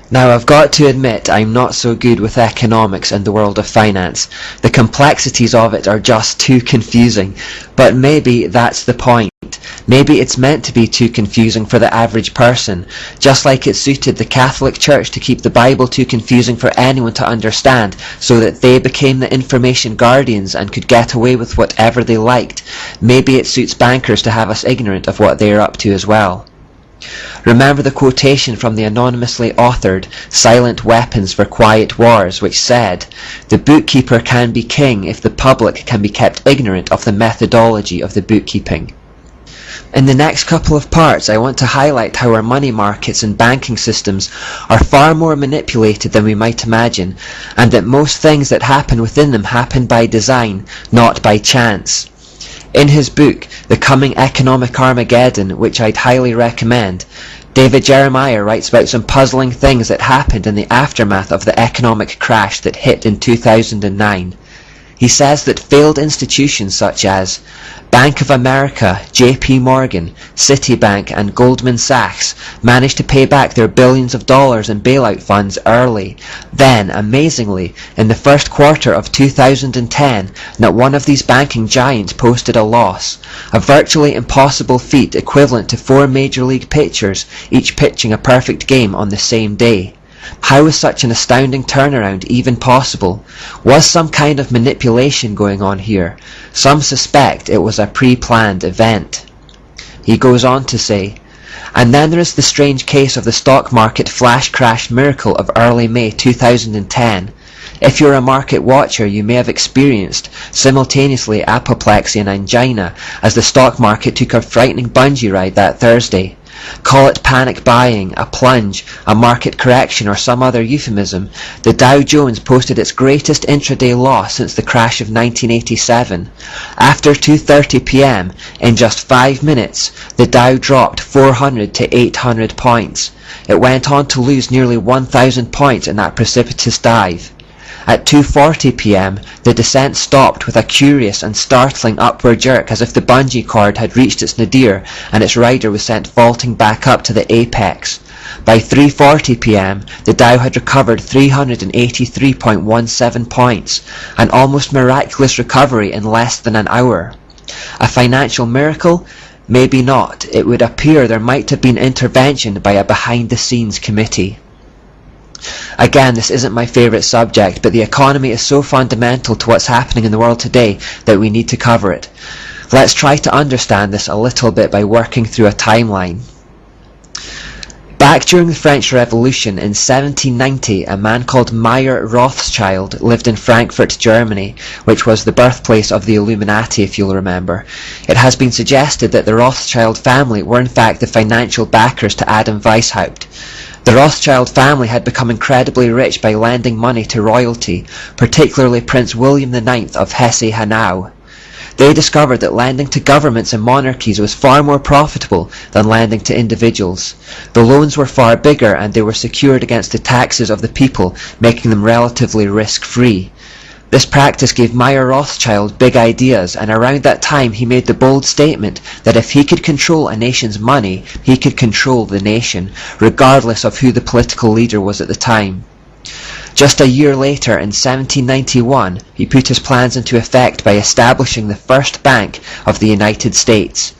Now, I've got to admit I'm not so good with economics and the world of finance. The complexities of it are just too confusing, but maybe that's the point. Maybe it's meant to be too confusing for the average person, just like it suited the Catholic Church to keep the Bible too confusing for anyone to understand, so that they became the information guardians and could get away with whatever they liked. Maybe it suits bankers to have us ignorant of what they're up to as well. Remember the quotation from the anonymously authored Silent Weapons for Quiet Wars, which said, "The bookkeeper can be king if the public can be kept ignorant of the methodology of the bookkeeping." In the next couple of parts, I want to highlight how our money markets and banking systems are far more manipulated than we might imagine, and that most things that happen within them happen by design, not by chance. In his book, The Coming Economic Armageddon, which I'd highly recommend, David Jeremiah writes about some puzzling things that happened in the aftermath of the economic crash that hit in 2009. He says that failed institutions such as Bank of America, JP Morgan, Citibank and Goldman Sachs managed to pay back their billions of dollars in bailout funds early. Then, amazingly, in the first quarter of 2010, not one of these banking giants posted a loss, a virtually impossible feat equivalent to 4 Major League pitchers, each pitching a perfect game on the same day. How was such an astounding turnaround even possible? Was some kind of manipulation going on here? Some suspect it was a pre-planned event. He goes on to say, and then there is the strange case of the stock market flash crash miracle of early May 2010. If you're a market watcher, you may have experienced simultaneously apoplexy and angina as the stock market took a frightening bungee ride that Thursday. Call it panic buying, a plunge, a market correction or some other euphemism, the Dow Jones posted its greatest intraday loss since the crash of 1987. After 2:30 p.m, in just 5 minutes, the Dow dropped 400 to 800 points. It went on to lose nearly 1,000 points in that precipitous dive. At 2:40 p.m, the descent stopped with a curious and startling upward jerk as if the bungee cord had reached its nadir and its rider was sent vaulting back up to the apex. By 3:40 p.m, the Dow had recovered 383.17 points, an almost miraculous recovery in less than an hour. A financial miracle? Maybe not. It would appear there might have been intervention by a behind-the-scenes committee. Again, this isn't my favourite subject, but the economy is so fundamental to what's happening in the world today that we need to cover it. Let's try to understand this a little bit by working through a timeline. Back during the French Revolution in 1790, a man called Mayer Rothschild lived in Frankfurt, Germany, which was the birthplace of the Illuminati, if you'll remember. It has been suggested that the Rothschild family were in fact the financial backers to Adam Weishaupt. The Rothschild family had become incredibly rich by lending money to royalty, particularly Prince William IX of Hesse-Hanau. They discovered that lending to governments and monarchies was far more profitable than lending to individuals. The loans were far bigger and they were secured against the taxes of the people, making them relatively risk-free. This practice gave Mayer Rothschild big ideas, and around that time he made the bold statement that if he could control a nation's money, he could control the nation, regardless of who the political leader was at the time. Just a year later, in 1791, he put his plans into effect by establishing the first bank of the United States.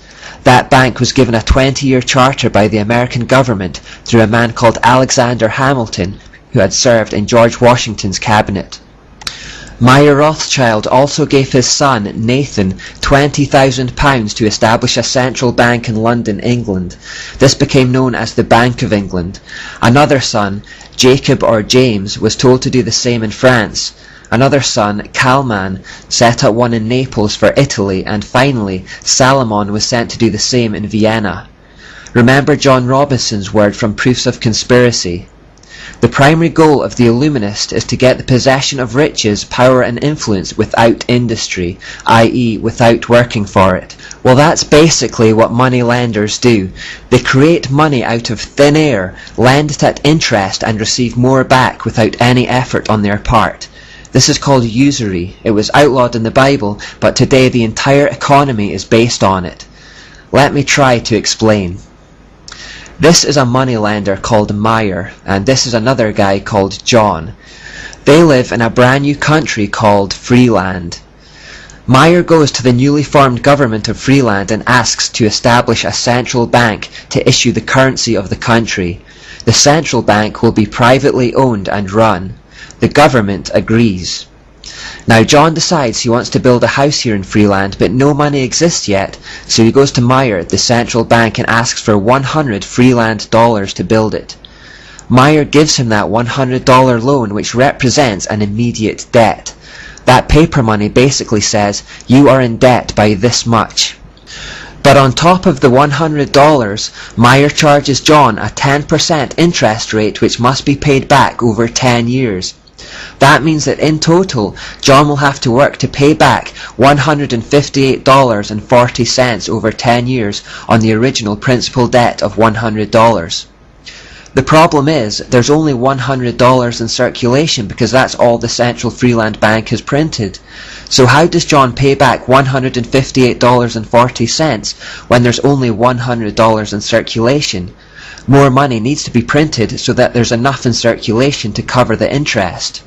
That bank was given a 20-year charter by the American government through a man called Alexander Hamilton, who had served in George Washington's cabinet. Mayer Rothschild also gave his son, Nathan, £20,000 to establish a central bank in London, England. This became known as the Bank of England. Another son, Jacob or James, was told to do the same in France. Another son, Kalman, set up one in Naples for Italy, and finally, Salomon was sent to do the same in Vienna. Remember John Robinson's word from Proofs of Conspiracy. The primary goal of the Illuminist is to get the possession of riches, power and influence without industry, i.e. without working for it. Well, that's basically what money lenders do. They create money out of thin air, lend it at interest and receive more back without any effort on their part. This is called usury. It was outlawed in the Bible, but today the entire economy is based on it. Let me try to explain. This is a moneylender called Meyer, and this is another guy called John. They live in a brand new country called Freeland. Meyer goes to the newly formed government of Freeland and asks to establish a central bank to issue the currency of the country. The central bank will be privately owned and run. The government agrees. Now John decides he wants to build a house here in Freeland, but no money exists yet, so he goes to Meyer, the central bank, and asks for 100 Freeland dollars to build it. Meyer gives him that $100 loan, which represents an immediate debt. That paper money basically says, you are in debt by this much. But on top of the $100, Meyer charges John a 10% interest rate which must be paid back over 10 years. That means that in total, John will have to work to pay back $158.40 over 10 years on the original principal debt of $100. The problem is, there's only $100 in circulation because that's all the Central Freeland Bank has printed. So how does John pay back $158.40 when there's only $100 in circulation? More money needs to be printed so that there's enough in circulation to cover the interest.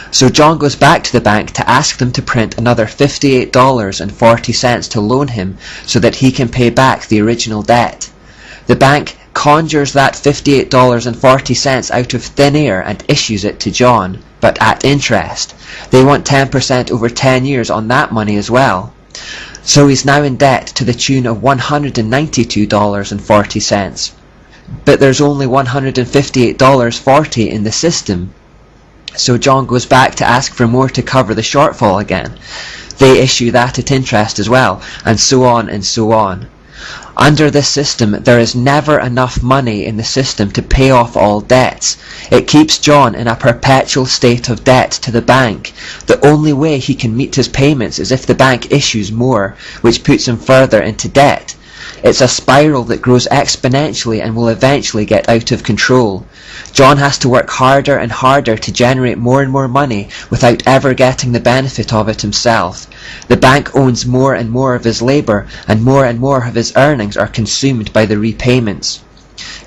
So John goes back to the bank to ask them to print another $58.40 to loan him so that he can pay back the original debt. The bank conjures that $58.40 out of thin air and issues it to John, but at interest. They want 10% over 10 years on that money as well. So he's now in debt to the tune of $192.40. But there's only $158.40 in the system. So John goes back to ask for more to cover the shortfall again. They issue that at interest as well, and so on and so on. Under this system, there is never enough money in the system to pay off all debts. It keeps John in a perpetual state of debt to the bank. The only way he can meet his payments is if the bank issues more, which puts him further into debt. It's a spiral that grows exponentially and will eventually get out of control. John has to work harder and harder to generate more and more money without ever getting the benefit of it himself. The bank owns more and more of his labour, and more of his earnings are consumed by the repayments.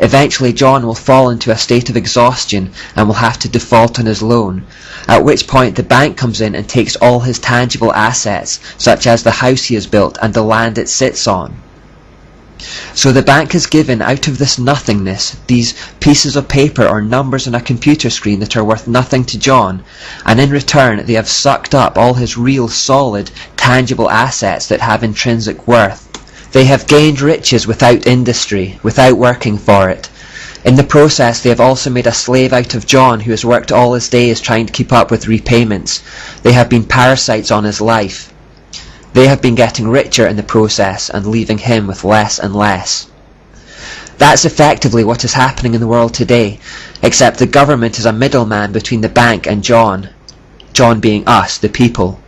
Eventually John will fall into a state of exhaustion and will have to default on his loan, at which point the bank comes in and takes all his tangible assets, such as the house he has built and the land it sits on. So the bank has given out of this nothingness these pieces of paper or numbers on a computer screen that are worth nothing to John, and in return they have sucked up all his real, solid, tangible assets that have intrinsic worth. They have gained riches without industry, without working for it. In the process they have also made a slave out of John, who has worked all his days trying to keep up with repayments. They have been parasites on his life. They have been getting richer in the process and leaving him with less and less. That's effectively what is happening in the world today, except the government is a middleman between the bank and John. John being us, the people.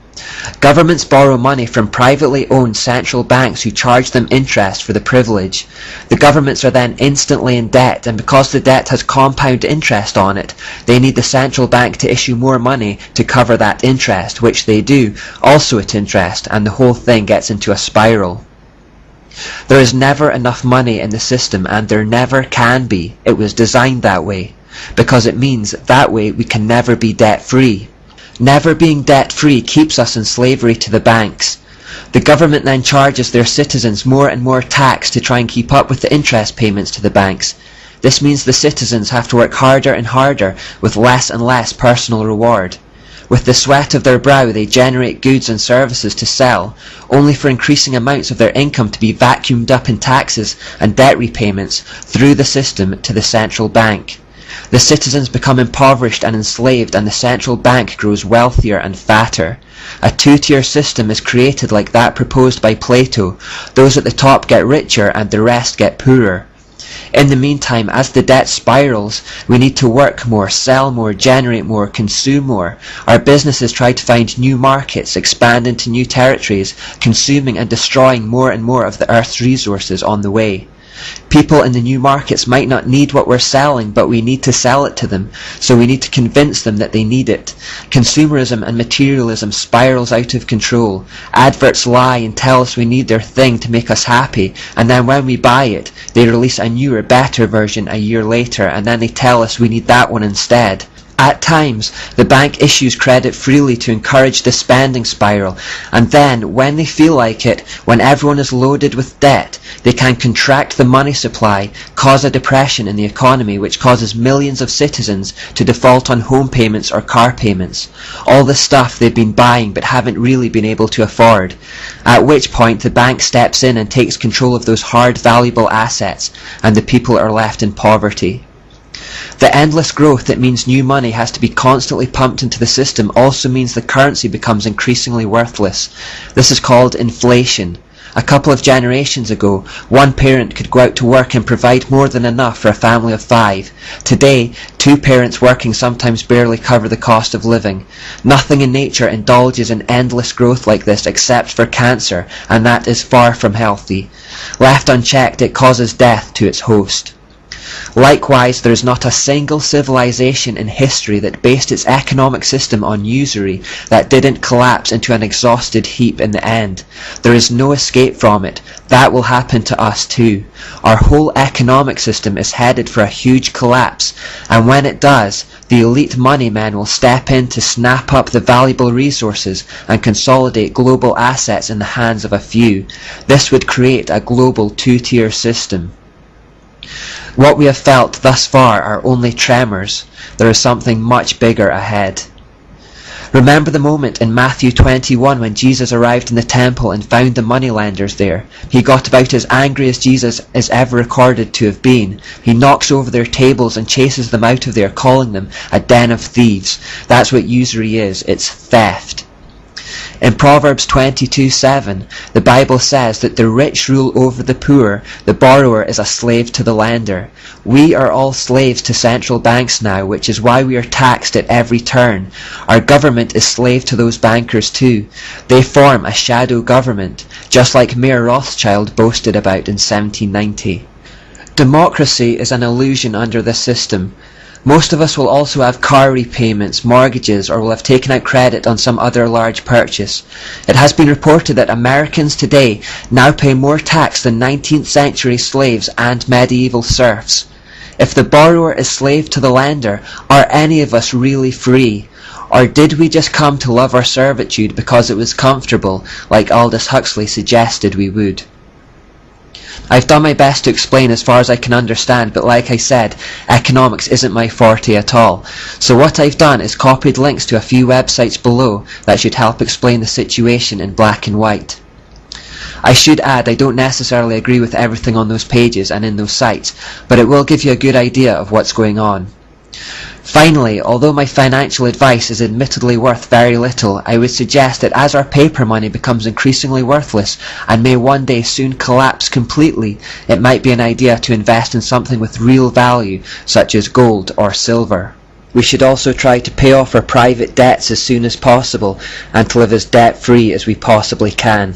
Governments borrow money from privately owned central banks who charge them interest for the privilege. The governments are then instantly in debt, and because the debt has compound interest on it, they need the central bank to issue more money to cover that interest, which they do, also at interest, and the whole thing gets into a spiral. There is never enough money in the system, and there never can be. It was designed that way, because it means that way we can never be debt-free. Never being debt-free keeps us in slavery to the banks. The government then charges their citizens more and more tax to try and keep up with the interest payments to the banks. This means the citizens have to work harder and harder with less and less personal reward. With the sweat of their brow they generate goods and services to sell, only for increasing amounts of their income to be vacuumed up in taxes and debt repayments through the system to the central bank. The citizens become impoverished and enslaved, and the central bank grows wealthier and fatter. A two-tier system is created like that proposed by Plato. Those at the top get richer and the rest get poorer. In the meantime, as the debt spirals, we need to work more, sell more, generate more, consume more. Our businesses try to find new markets, expand into new territories, consuming and destroying more and more of the earth's resources on the way. People in the new markets might not need what we're selling, but we need to sell it to them, so we need to convince them that they need it. Consumerism and materialism spirals out of control. Adverts lie and tell us we need their thing to make us happy, and then when we buy it, they release a newer, better version a year later, and then they tell us we need that one instead. At times, the bank issues credit freely to encourage the spending spiral, and then, when they feel like it, when everyone is loaded with debt, they can contract the money supply, cause a depression in the economy which causes millions of citizens to default on home payments or car payments, all the stuff they've been buying but haven't really been able to afford, at which point the bank steps in and takes control of those hard, valuable assets, and the people are left in poverty. The endless growth that means new money has to be constantly pumped into the system also means the currency becomes increasingly worthless. This is called inflation. A couple of generations ago, one parent could go out to work and provide more than enough for a family of 5. Today, 2 parents working sometimes barely cover the cost of living. Nothing in nature indulges in endless growth like this except for cancer, and that is far from healthy. Left unchecked, it causes death to its host. Likewise, there is not a single civilization in history that based its economic system on usury that didn't collapse into an exhausted heap in the end. There is no escape from it. That will happen to us too. Our whole economic system is headed for a huge collapse, and when it does, the elite money men will step in to snap up the valuable resources and consolidate global assets in the hands of a few. This would create a global 2-tier system. What we have felt thus far are only tremors. There is something much bigger ahead. Remember the moment in Matthew 21 when Jesus arrived in the temple and found the moneylenders there. He got about as angry as Jesus is ever recorded to have been. He knocks over their tables and chases them out of there, calling them a den of thieves. That's what usury is. It's theft. In Proverbs 22:7, the Bible says that the rich rule over the poor, the borrower is a slave to the lender. We are all slaves to central banks now, which is why we are taxed at every turn. Our government is slave to those bankers too. They form a shadow government, just like Mayor Rothschild boasted about in 1790. Democracy is an illusion under this system. Most of us will also have car repayments, mortgages, or will have taken out credit on some other large purchase. It has been reported that Americans today now pay more tax than 19th century slaves and medieval serfs. If the borrower is slave to the lender, are any of us really free? Or did we just come to love our servitude because it was comfortable, like Aldous Huxley suggested we would? I've done my best to explain as far as I can understand, but like I said, economics isn't my forte at all. So what I've done is copied links to a few websites below that should help explain the situation in black and white. I should add I don't necessarily agree with everything on those pages and in those sites, but it will give you a good idea of what's going on. Finally, although my financial advice is admittedly worth very little, I would suggest that as our paper money becomes increasingly worthless and may one day soon collapse completely, it might be an idea to invest in something with real value, such as gold or silver. We should also try to pay off our private debts as soon as possible and to live as debt-free as we possibly can.